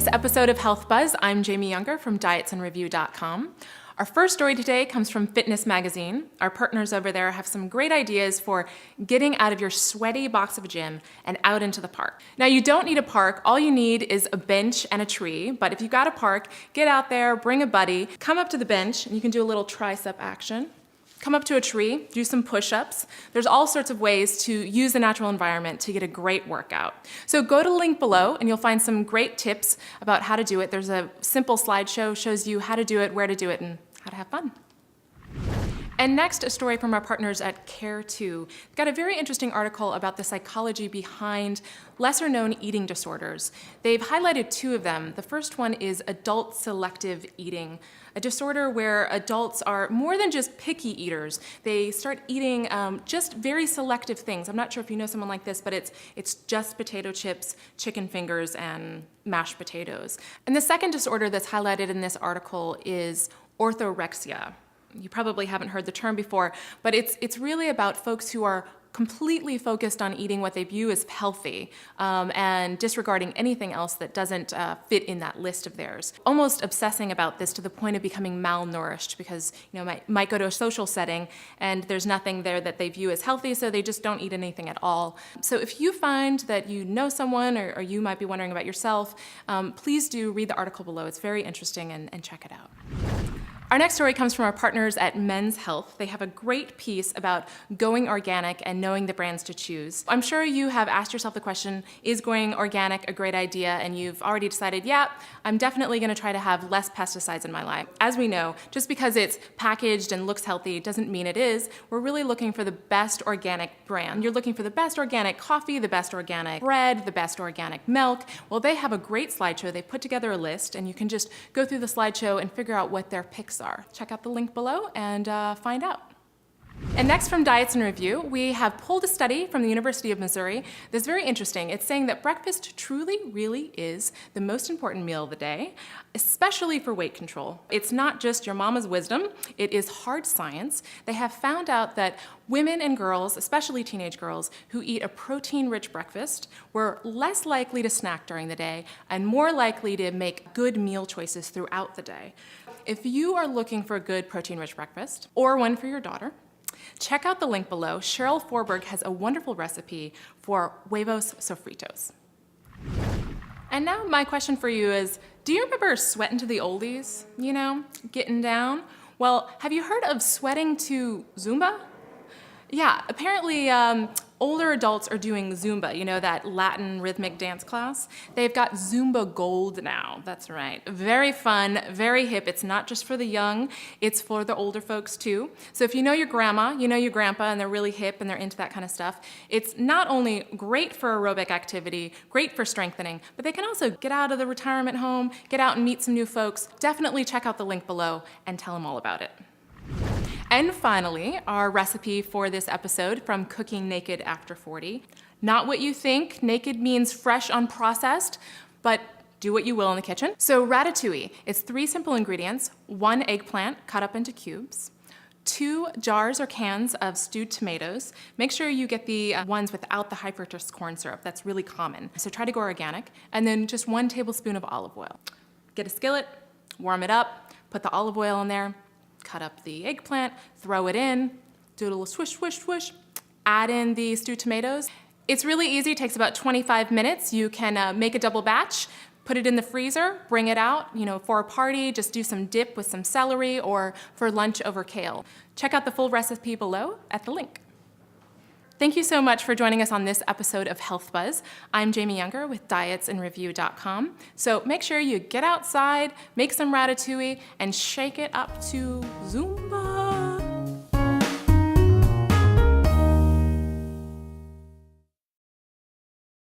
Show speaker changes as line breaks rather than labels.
this episode of Health Buzz, I'm Jamie Younger from dietsandreview.com. Our first story today comes from Fitness Magazine. Our partners over there have some great ideas for getting out of your sweaty box of a gym and out into the park. Now, you don't need a park. All you need is a bench and a tree. But if you've got a park, get out there, bring a buddy, come up to the bench, and you can do a little tricep action. Come up to a tree, do some push-ups. There's all sorts of ways to use the natural environment to get a great workout. So go to the link below and you'll find some great tips about how to do it. There's a simple slideshow, shows you how to do it, where to do it, and how to have fun. And next, a story from our partners at Care2. They've got a very interesting article about the psychology behind lesser-known eating disorders. They've highlighted two of them. The first one is adult selective eating, a disorder where adults are more than just picky eaters. They start eating just very selective things. I'm not sure if you know someone like this, but it's just potato chips, chicken fingers, and mashed potatoes. And the second disorder that's highlighted in this article is orthorexia. You probably haven't heard the term before, but it's really about folks who are completely focused on eating what they view as healthy and disregarding anything else that doesn't fit in that list of theirs. Almost obsessing about this to the point of becoming malnourished because might go to a social setting and there's nothing there that they view as healthy, so they just don't eat anything at all. So if you find that you know someone or you might be wondering about yourself, please do read the article below. It's very interesting and check it out. Our next story comes from our partners at Men's Health. They have a great piece about going organic and knowing the brands to choose. I'm sure you have asked yourself the question, is going organic a great idea? And you've already decided, yeah, I'm definitely gonna try to have less pesticides in my life. As we know, just because it's packaged and looks healthy doesn't mean it is. We're really looking for the best organic brand. You're looking for the best organic coffee, the best organic bread, the best organic milk. Well, they have a great slideshow. They put together a list and you can just go through the slideshow and figure out what their picks are. Check out the link below and find out. And next from Diets and Review, we have pulled a study from the University of Missouri that's very interesting. It's saying that breakfast truly, really is the most important meal of the day, especially for weight control. It's not just your mama's wisdom, it is hard science. They have found out that women and girls, especially teenage girls, who eat a protein-rich breakfast were less likely to snack during the day and more likely to make good meal choices throughout the day. If you are looking for a good protein-rich breakfast, or one for your daughter, check out the link below. Cheryl Forberg has a wonderful recipe for huevos sofritos. And now my question for you is, do you remember sweating to the oldies? Getting down? Well, have you heard of sweating to Zumba? Yeah, apparently older adults are doing Zumba, that Latin rhythmic dance class. They've got Zumba Gold now, that's right. Very fun, very hip. It's not just for the young, it's for the older folks too. So if you know your grandma, you know your grandpa, and they're really hip and they're into that kind of stuff, it's not only great for aerobic activity, great for strengthening, but they can also get out of the retirement home, get out and meet some new folks. Definitely check out the link below and tell them all about it. And finally, our recipe for this episode from Cooking Naked After 40. Not what you think, naked means fresh, unprocessed, but do what you will in the kitchen. So ratatouille, it's 3 simple ingredients: 1 eggplant cut up into cubes, 2 jars or cans of stewed tomatoes. Make sure you get the ones without the high fructose corn syrup, that's really common. So try to go organic. And then just 1 tablespoon of olive oil. Get a skillet, warm it up, put the olive oil in there, cut up the eggplant, throw it in, do a little swish, swish, swish, add in the stewed tomatoes. It's really easy, it takes about 25 minutes. You can make a double batch, put it in the freezer, bring it out, for a party, just do some dip with some celery or for lunch over kale. Check out the full recipe below at the link. Thank you so much for joining us on this episode of Health Buzz. I'm Jamie Younger with dietsandreview.com. So make sure you get outside, make some ratatouille, and shake it up to Zumba.